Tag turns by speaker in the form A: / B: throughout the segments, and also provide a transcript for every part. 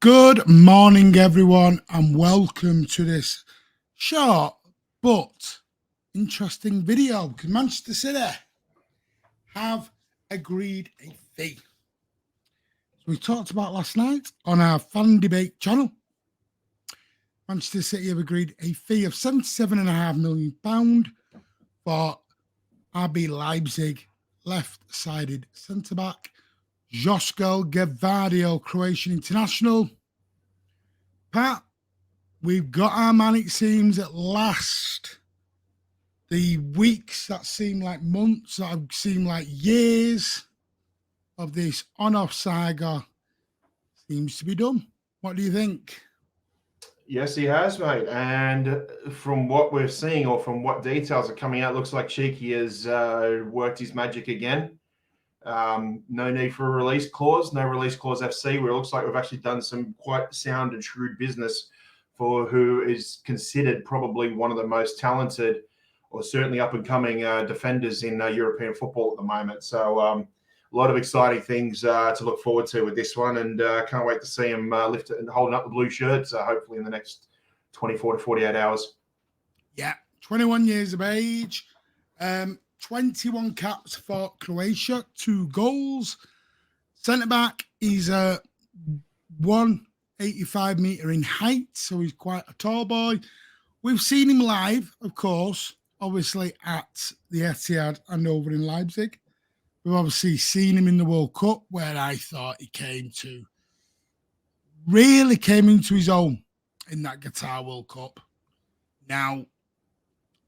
A: Good morning, everyone, and welcome to this short but interesting video because Manchester City have agreed a fee. We talked about last night on our fan debate channel. Manchester City have agreed a fee of £77.5 million for RB Leipzig left-sided centre-back Josko Gvardiol, Croatian international. Pat, we've got our man, it seems, at last. The weeks that seem like months, that have seemed like years of this on-off saga seems to be done. What do you think?
B: Yes, he has, mate. And from what we're seeing, or from what details are coming out, looks like Cheeky has worked his magic again. No need for a release clause, no release clause FC, where it looks like we've actually done some quite sound and shrewd business for who is considered probably one of the most talented, or certainly up-and-coming defenders in European football at the moment. So a lot of exciting things to look forward to with this one, and can't wait to see him lift it and holding up the blue shirts, hopefully in the next 24 to 48 hours.
A: Yeah, 21 years of age, 21 caps for Croatia, 2 goals. Centre-back, he's 185 metre in height, so he's quite a tall boy. We've seen him live, of course, obviously at the Etihad and over in Leipzig. We've obviously seen him in the World Cup, where I thought he really came into his own in that Qatar World Cup. Now,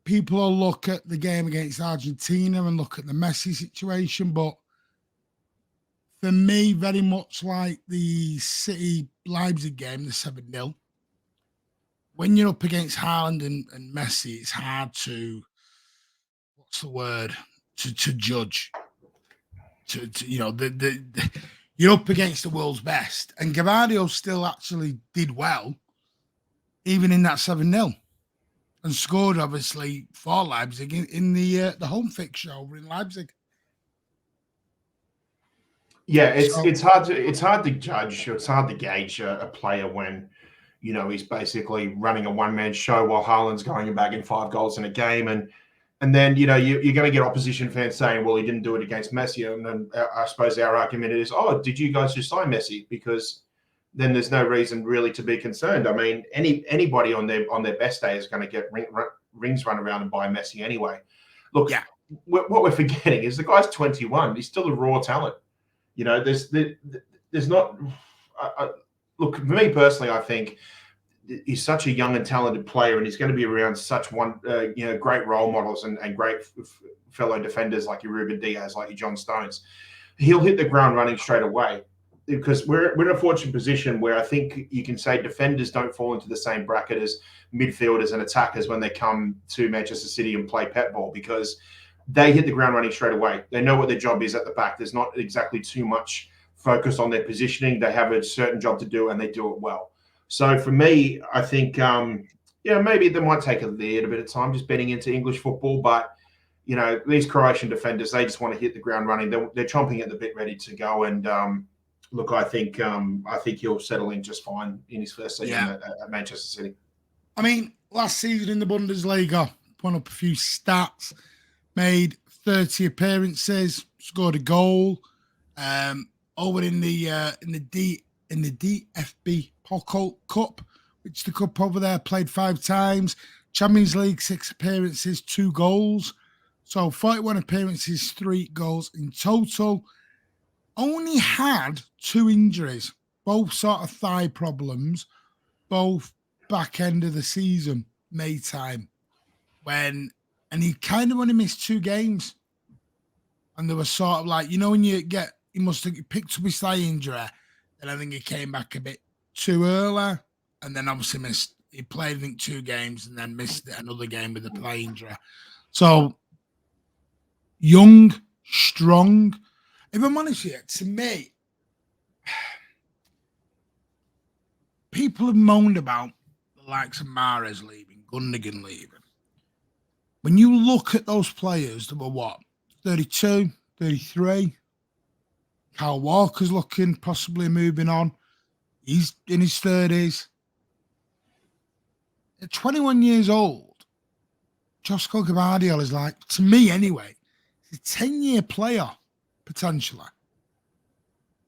A: people will look at the game against Argentina and look at the Messi situation, but for me, very much like the City-Leipzig game, the 7-0, when you're up against Haaland and Messi, it's hard to, to judge. You're up against the world's best. And Gvardiol still actually did well, even in that 7-0. And scored, obviously, for Leipzig in the home fixture over in Leipzig.
B: Yeah, it's hard to judge. It's hard to gauge a player when, he's basically running a one-man show while Haaland's going and bagging 5 goals in a game, and then you're going to get opposition fans saying, well, he didn't do it against Messi, and then I suppose our argument is, oh, did you guys just sign Messi? Because then there's no reason really to be concerned. I mean, anybody on their best day is going to get rings run around and by Messi anyway. Look, yeah. What we're forgetting is the guy's 21. He's still a raw talent. There's not. Look, for me personally, I think he's such a young and talented player, and he's going to be around such great role models and great fellow defenders like your Ruben Diaz, like your John Stones. He'll hit the ground running straight away. Because we're in a fortunate position where I think you can say defenders don't fall into the same bracket as midfielders and attackers when they come to Manchester City and play pep ball, because they hit the ground running straight away. They know what their job is at the back. There's not exactly too much focus on their positioning. They have a certain job to do, and they do it well. So for me, I think, maybe they might take a little bit of time just betting into English football, but these Croatian defenders, they just want to hit the ground running. They're chomping at the bit, ready to go, and look, I think he'll settle in just fine in his first season at Manchester City.
A: I mean, last season in the Bundesliga, put up a few stats, made 30 appearances, scored a goal. Over in the DFB Pokal Cup, which the cup over there, played 5 times. Champions League, 6 appearances, 2 goals. So 41 appearances, 3 goals in total. Only had 2 injuries, both sort of thigh problems, both back end of the season, May time, and he kind of only missed 2 games. And they were sort of like, when he must have picked up his thigh injury, and I think he came back a bit too early, and then obviously he played, I think, 2 games and then missed another game with a thigh injury. So, young, strong. If I'm honest with you, to me, people have moaned about the likes of Mahrez leaving, Gundogan leaving. When you look at those players that were 32, 33, Kyle Walker's looking possibly moving on. He's in his 30s. At 21 years old, Josko Gvardiol is like, to me anyway, he's a 10-year player, potentially.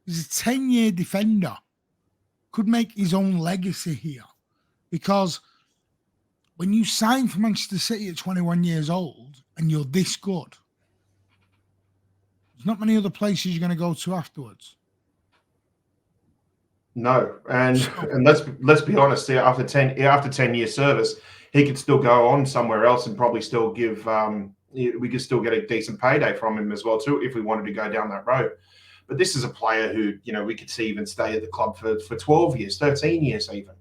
A: He's a 10-year defender. Could make his own legacy here. Because when you sign for Manchester City at 21 years old and you're this good, there's not many other places you're going to go to afterwards.
B: No, and let's be honest. Here, after 10 years service, he could still go on somewhere else and probably still give. We could still get a decent payday from him as well too if we wanted to go down that road. But this is a player who we could see even stay at the club for 12 years, 13 years even.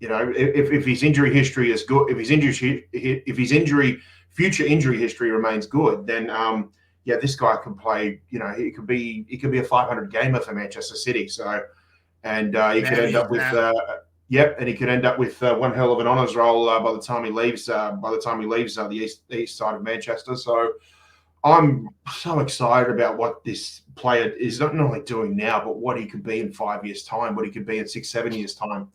B: If his injury history is good, if his future injury history remains good, then this guy can play. He could be a 500 gamer for Manchester City. So. And he could end up with, and he could end up with one hell of an honours roll by the time he leaves. The east side of Manchester. So I'm so excited about what this player is not only doing now, but what he could be in 5 years' time, what he could be in 6-7 years' time.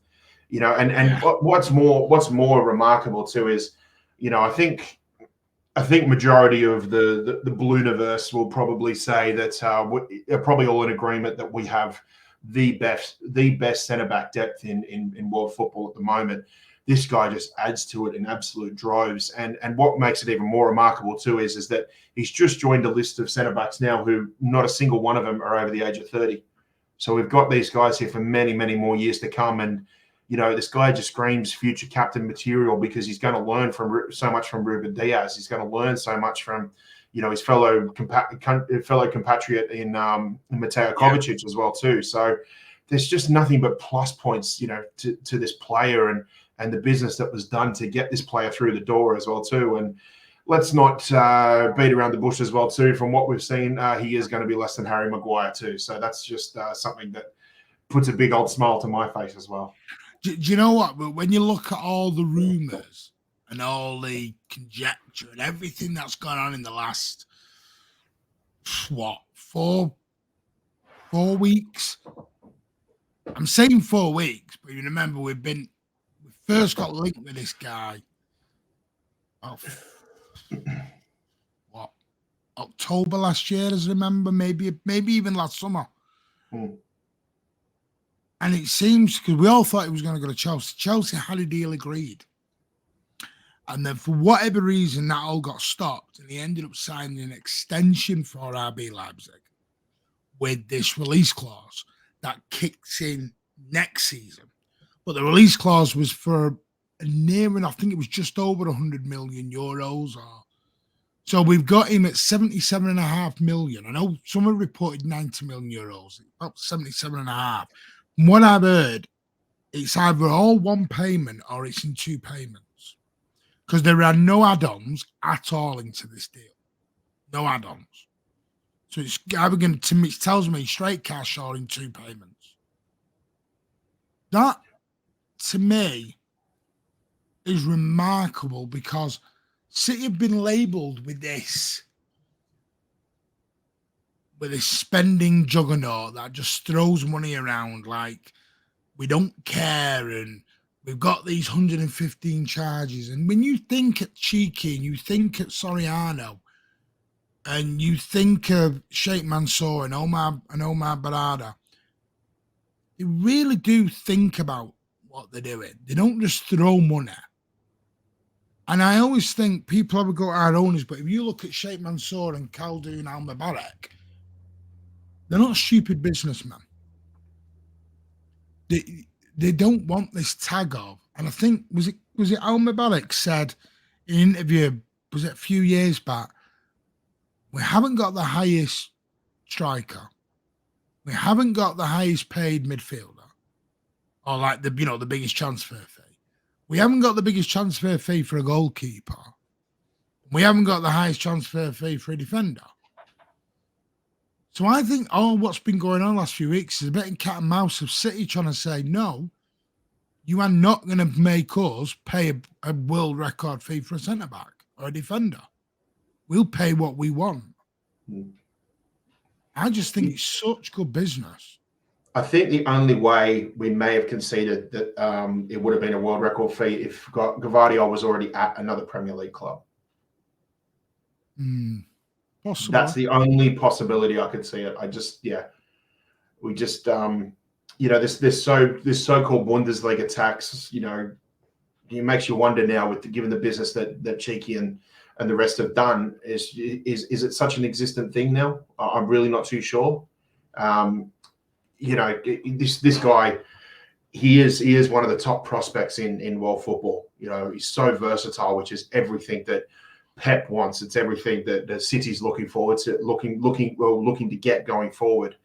B: What's more remarkable too is, I think majority of the Blueniverse will probably say that we're probably all in agreement that we have the best centre back depth in world football at the moment. This guy just adds to it in absolute droves. And what makes it even more remarkable too is that he's just joined a list of centre backs now who not a single one of them are over the age of 30. So we've got these guys here for many, many more years to come. And this guy just screams future captain material because he's going to learn so much from Ruben Diaz. He's going to learn so much from his fellow compatriot in Mateo Kovacic as well too. So there's just nothing but plus points, to this player and the business that was done to get this player through the door as well too. And let's not beat around the bush as well too. From what we've seen, he is going to be less than Harry Maguire too. So that's just something that puts a big old smile to my face as well.
A: Do you know what? But when you look at all the rumours and all the conjecture and everything that's gone on in the last, 4 weeks? I'm saying 4 weeks, but you remember we first got linked with this guy. October last year, as I remember, maybe even last summer. And it seems, because we all thought he was going to go to Chelsea. Chelsea had a deal agreed. And then for whatever reason, that all got stopped. And he ended up signing an extension for RB Leipzig with this release clause that kicks in next season. But the release clause was for near enough, I think it was just over 100 million euros. So we've got him at 77.5 million. I know someone reported 90 million euros, about 77.5. From what I've heard, it's either all one payment or it's in 2 payments. Because there are no add-ons at all into this deal. No add-ons. So it's either going to me, it tells me straight cash or in 2 payments. That, to me, is remarkable because City have been labelled with this spending juggernaut that just throws money around like we don't care and we've got these 115 charges. And when you think at Cheeky and you think at Soriano and you think of Sheikh Mansour and Omar Barada, they really do think about what they're doing. They don't just throw money. And I always think people have a go at our owners, but if you look at Sheikh Mansour and Khaldoon Al-Mubarak, they're not stupid businessmen. They don't want this tag of, and I think was it Al-Mubarak said in an interview, was it a few years back, we haven't got the highest striker, we haven't got the highest paid midfielder, or like the biggest transfer fee. We haven't got the biggest transfer fee for a goalkeeper. We haven't got the highest transfer fee for a defender. So I think what's been going on the last few weeks is a bit of cat and mouse of City trying to say, no, you are not going to make us pay a world record fee for a centre-back or a defender. We'll pay what we want. I just think it's such good business.
B: I think the only way we may have conceded that it would have been a world record fee if Gvardiol was already at another Premier League club.
A: Possible.
B: That's the only possibility I could see it. We just this so-called Bundesliga tax, it makes you wonder now, given the business that Cheeky and the rest have done, is it such an existent thing now? I'm really not too sure. This guy, he is one of the top prospects in world football. He's so versatile, which is everything that Pep wants. It's everything that the City's looking forward to, looking to get going forward.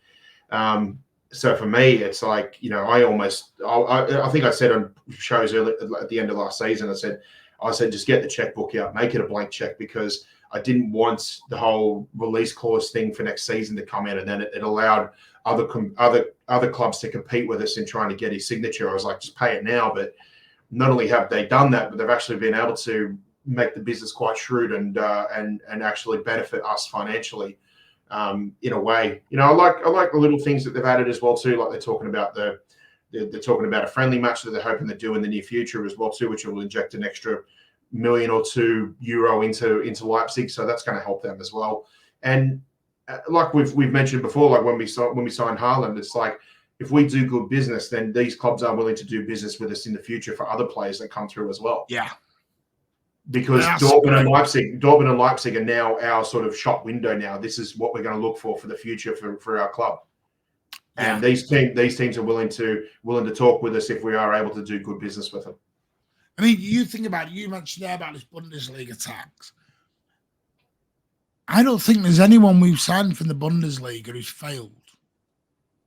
B: So for me, it's like, I think I said on shows early, at the end of last season, I said just get the checkbook out, make it a blank check, because I didn't want the whole release clause thing for next season to come in, and then it allowed other clubs to compete with us in trying to get his signature. I was like, just pay it now. But not only have they done that, but they've actually been able to make the business quite shrewd and actually benefit us financially in a way. I like the little things that they've added as well too. Like they're talking about a friendly match that they're hoping to do in the near future as well too, which will inject an extra €1 million or €2 million into Leipzig. So that's going to help them as well. And like we've mentioned before, like when we signed Haaland, it's like if we do good business, then these clubs are willing to do business with us in the future for other players that come through as well.
A: Yeah.
B: Because Dortmund and Leipzig are now our sort of shop window now. This is what we're going to look for the future for our club. Yeah. And these teams are willing to talk with us if we are able to do good business with them.
A: I mean, you think about it, you mentioned there about this Bundesliga tax. I don't think there's anyone we've signed from the Bundesliga who's failed.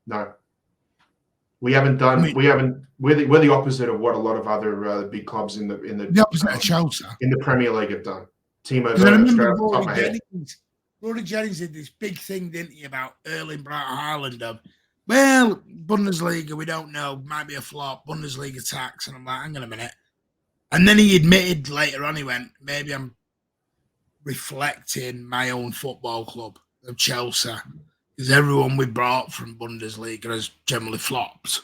B: No. We haven't done. We're the opposite of what a lot of other big clubs in the
A: opposite of Chelsea
B: in the Premier League have done. Timo
A: Werner, Rory Jennings did this big thing, didn't he, about Erling Braut Haaland of, well, Bundesliga, we don't know, might be a flop, Bundesliga tax, and I'm like, hang on a minute. And then he admitted later on, he went, maybe I'm reflecting my own football club of Chelsea, because everyone we brought from Bundesliga has generally flopped.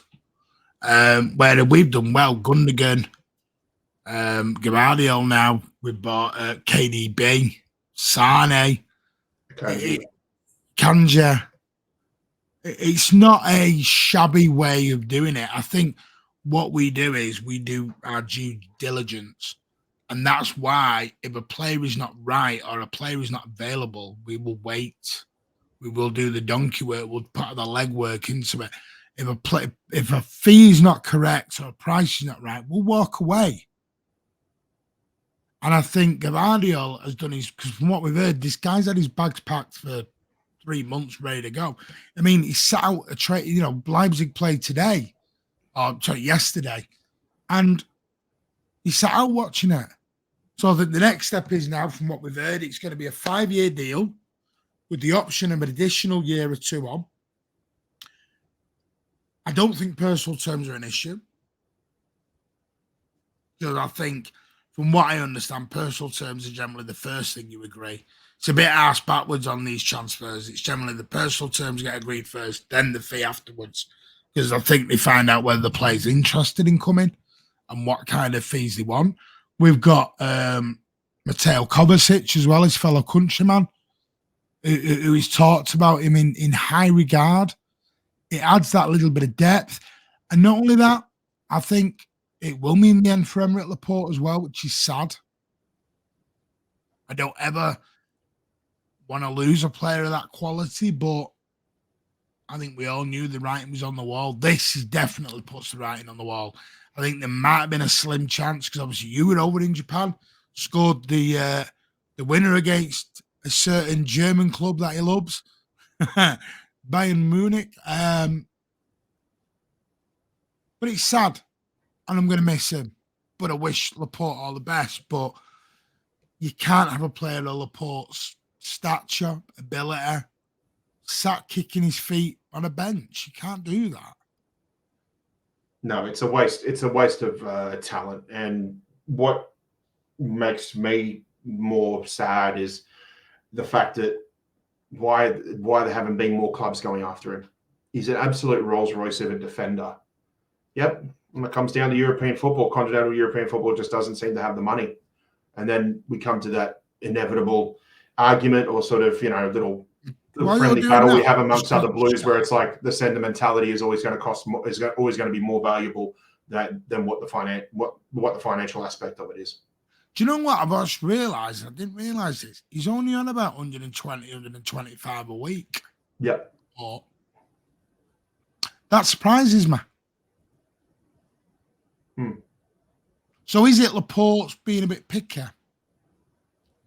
A: Where we've done well, Gundogan, Gvardiol now, we've bought KDB, Sane, Kanja. It's not a shabby way of doing it. I think what we do is we do our due diligence. And that's why if a player is not right or a player is not available, we will wait. We will do the donkey work. We'll put the legwork into it. If a fee is not correct or a price is not right, we'll walk away. And I think Gvardiol has done his, because from what we've heard, this guy's had his bags packed for 3 months, ready to go. I mean, he sat out a trade. Leipzig played today, or sorry, yesterday, and he sat out watching it. So the next step is now, from what we've heard, it's going to be a 5-year deal with the option of an additional year or two on. I don't think personal terms are an issue, because I think, from what I understand, personal terms are generally the first thing you agree. It's a bit arse backwards on these transfers. It's generally the personal terms get agreed first, then the fee afterwards, because I think they find out whether the player's interested in coming and what kind of fees they want. We've got Mateo Kovacic as well, his fellow countryman, who is talked about him in high regard. It adds that little bit of depth. And not only that, I think it will mean the end for Emerick Laporte as well, which is sad. I don't ever want to lose a player of that quality, but I think we all knew the writing was on the wall. This is definitely puts the writing on the wall. I think there might have been a slim chance, because obviously you were over in Japan, scored the winner against a certain German club that he loves, Bayern Munich. But it's sad, and I'm going to miss him. But I wish Laporte all the best. But you can't have a player of Laporte's stature, ability, sat kicking his feet on a bench. You can't do that.
B: No, it's a waste. It's a waste of talent. And what makes me more sad is the fact that why there haven't been more clubs going after him. He's an absolute Rolls Royce of a defender. Yep. When it comes down to European football, continental European football just doesn't seem to have the money. And then we come to that inevitable argument or sort of, little friendly battle we have amongst other Blues where it's like the sentimentality is always going to cost more, is always going to be more valuable than what the financial aspect of it is.
A: Do you know what I've just realised? I didn't realise this. He's only on about 120, 125 a week.
B: Yep.
A: But that surprises me. So is it Laporte's being a bit picky?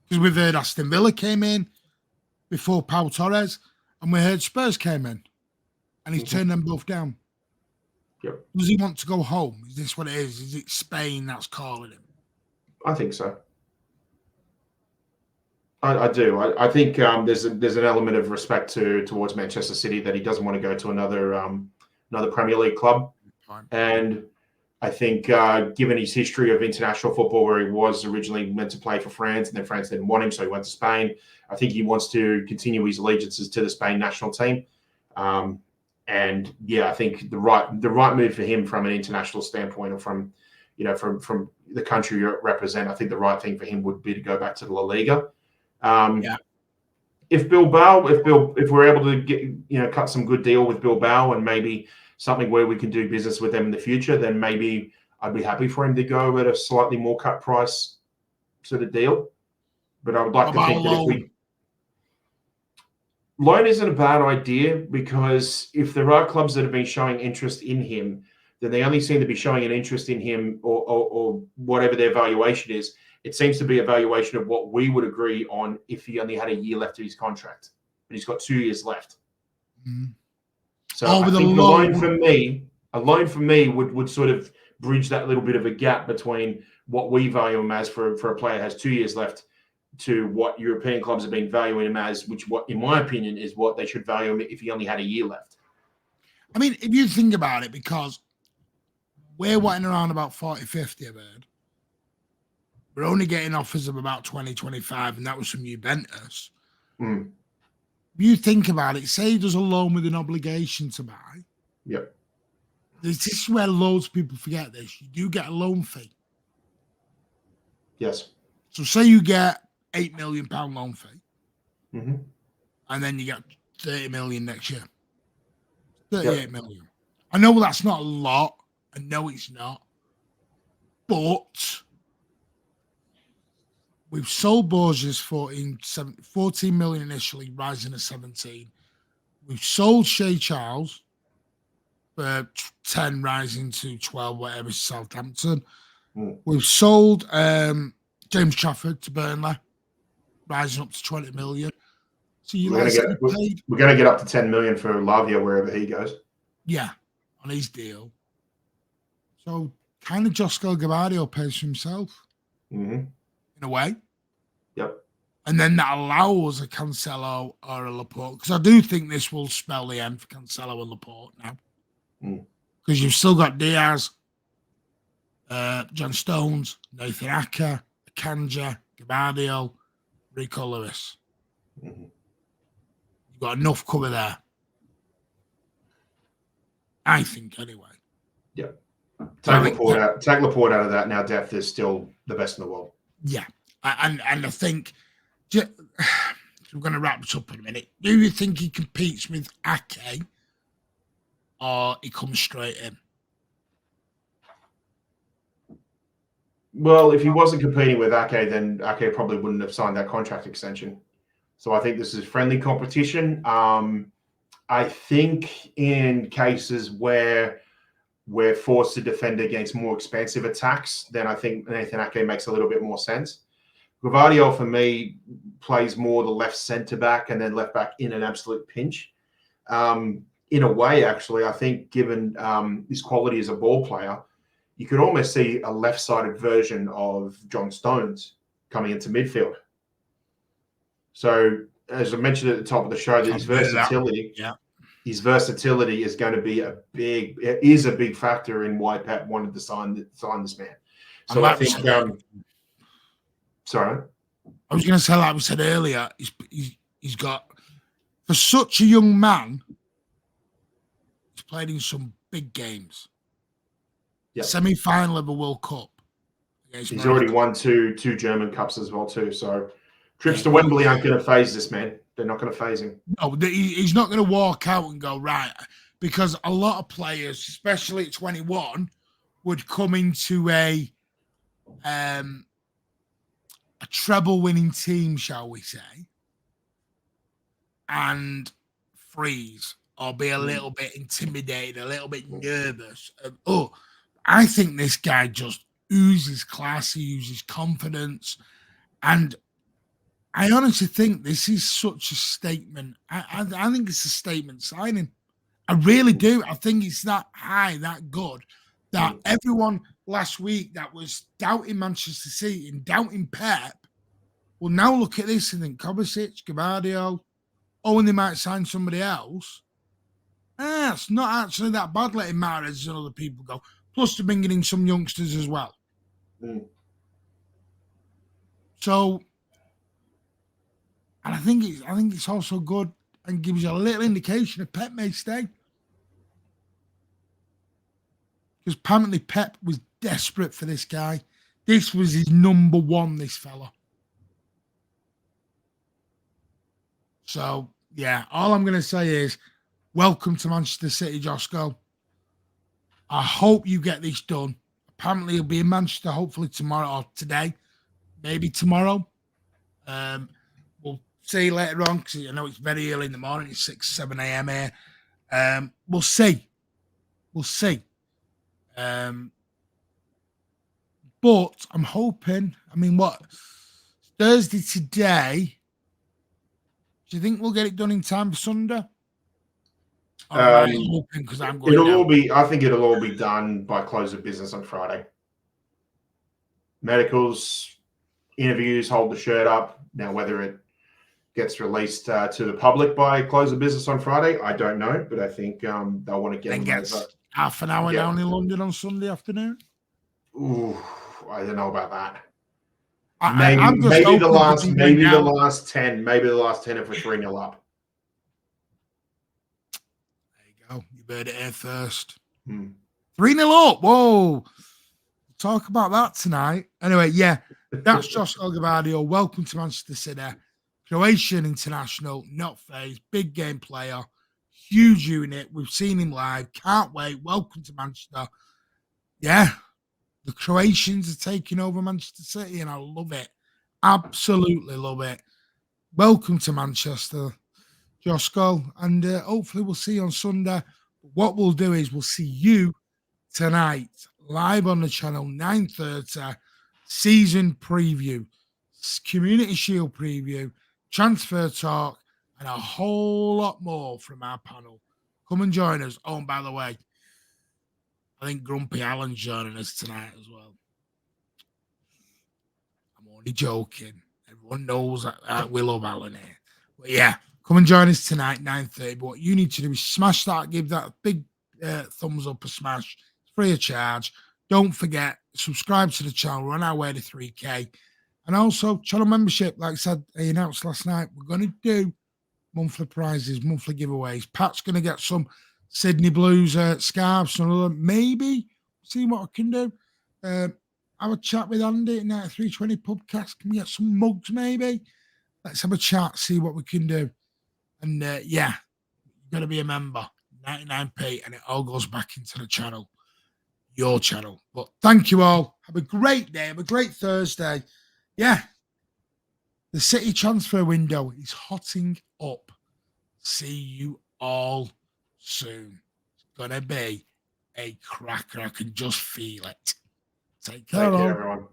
A: Because we've heard Aston Villa came in before Pau Torres, and we heard Spurs came in, and he's turned them both down.
B: Yep.
A: Does he want to go home? Is this what it is? Is it Spain that's calling him?
B: I think so. I do. I think there's an element of respect towards Manchester City that he doesn't want to go to another Premier League club.
A: Fine.
B: And I think given his history of international football, where he was originally meant to play for France, and then France didn't want him, so he went to Spain. I think he wants to continue his allegiances to the Spain national team. And yeah, I think the right move for him from an international standpoint, or from the country you represent, I think the right thing for him would be to go back to the La Liga. If Bilbao, if we're able to get cut some good deal with Bilbao and maybe something where we can do business with them in the future, then maybe I'd be happy for him to go at a slightly more cut price sort of deal. But I would like to think that loan isn't a bad idea, because if there are clubs that have been showing interest in him, then they only seem to be showing an interest in him or whatever their valuation is. It seems to be a valuation of what we would agree on if he only had a year left of his contract, but he's got 2 years left. So I think a loan for me would sort of bridge that little bit of a gap between what we value him as for a player who has 2 years left to what European clubs have been valuing him as, which, what in my opinion, is what they should value him if he only had a year left.
A: I mean, if you think about it, because we're waiting around about 40, 50, I've heard. We're only getting offers of about 20, 25, and that was from Juventus. If you think about it, say he does a loan with an obligation to buy.
B: Yep.
A: This is where loads of people forget this. You do get a loan fee.
B: Yes.
A: So say you get £8 million loan fee,
B: and
A: then you get 30 million next year. 38 million. I know that's not a lot. I know it's not. But we've sold Borges 14 million initially, rising to 17. We've sold Shea Charles for 10, rising to 12, whatever, Southampton. We've sold James Trafford to Burnley, rising up to 20 million. So we're
B: going to get up to 10 million for Lavia wherever he goes.
A: Yeah, on his deal. So kind of Josko Gvardiol pays for himself in a way.
B: Yep.
A: And then that allows a Cancelo or a Laporte, because I do think this will spell the end for Cancelo and Laporte now. Because you've still got Diaz, John Stones, Nathan Ake, Kanja, Gvardiol, Rico Lewis. You've got enough cover there. I think, anyway.
B: Yeah. Take Laporte out of that. Now depth is still the best in the world.
A: Yeah. And I think, we're going to wrap this up in a minute. Do you think he competes with Ake, or he comes straight in?
B: Well, if he wasn't competing with Ake, then Ake probably wouldn't have signed that contract extension. So I think this is friendly competition. I think in cases where we're forced to defend against more expansive attacks, then I think Nathan Ake makes a little bit more sense. Gvardiol, for me, plays more the left centre back and then left back in an absolute pinch. In a way, actually, I think given his quality as a ball player, you could almost see a left-sided version of John Stones coming into midfield. So, as I mentioned at the top of the show, that his versatility is going to be a big factor in why Pep wanted to sign this man. So I think. Sorry,
A: I was going to say, like we said earlier, he's got, for such a young man, played in some big games.
B: Yep.
A: Semi-final of the World Cup.
B: He's already won two German Cups as well too. So trips to Wembley aren't going to phase this man. They're not going to phase him.
A: No, he's not going to walk out and go, right, because a lot of players, especially at 21, would come into a treble-winning team, shall we say, and freeze or be a little bit intimidated, a little bit nervous. I think this guy just oozes class, he oozes confidence, and I honestly think this is such a statement. I think it's a statement signing. I really do. I think it's that high, that good, that everyone last week that was doubting Manchester City and doubting Pep will now look at this and think Kovacic, Gvardiol, and they might sign somebody else. It's not actually that bad letting Mahrez and other people go. Plus, they're bringing in some youngsters as well. So, and I think it's also good and gives you a little indication of Pep may stay. Because apparently Pep was desperate for this guy. This was his number one, this fella. So, yeah, all I'm going to say is welcome to Manchester City, Josko. I hope you get this done. Apparently he'll be in Manchester hopefully tomorrow or today. Maybe tomorrow. We'll see later on because I know it's very early in the morning. It's 6, 7 a.m. here. We'll see. We'll see. But I'm hoping, Thursday today. Do you think we'll get it done in time for Sunday? I
B: think it'll all be done by close of business on Friday. Medicals, interviews, hold the shirt up. Now, whether it gets released to the public by close of business on Friday, I don't know, but I think they'll want to get them over.
A: Half an hour down in London on Sunday afternoon.
B: Ooh, I don't know about that.
A: Maybe
B: the last 10 if we're 3-0 up.
A: There you go. You heard it here first. 3-0 up. Whoa. Talk about that tonight. Anyway, yeah, that's Josko Gvardiol. Welcome to Manchester City. Croatian international, not phased, big game player, huge unit. We've seen him live. Can't wait. Welcome to Manchester. Yeah. The Croatians are taking over Manchester City, and I love it. Absolutely love it. Welcome to Manchester, Josko, and hopefully we'll see you on Sunday. What we'll do is we'll see you tonight, live on the channel, 9:30, season preview, Community Shield preview, transfer talk, and a whole lot more from our panel. Come and join us. Oh, and by the way, I think Grumpy Alan's joining us tonight as well. I'm only joking. Everyone knows that we love Alan here. But yeah, come and join us tonight, 9:30. But what you need to do is smash that, give that a big thumbs up, a smash. It's free of charge. Don't forget, subscribe to the channel. We're on our way to 3K. And also, channel membership, like I said, I announced last night, we're going to do monthly prizes, monthly giveaways. Pat's going to get some Sydney Blues scarves and other, maybe see what I can do. Have a chat with Andy at 9320 Pubcast. Can we get some mugs maybe? Let's have a chat, see what we can do. And yeah, you've got to be a member, 99p, and it all goes back into the channel, your channel. But thank you all. Have a great day. Have a great Thursday. Yeah, the City transfer window is hotting up. See you all soon. It's gonna be a cracker. I can just feel it. Take care,
B: everyone.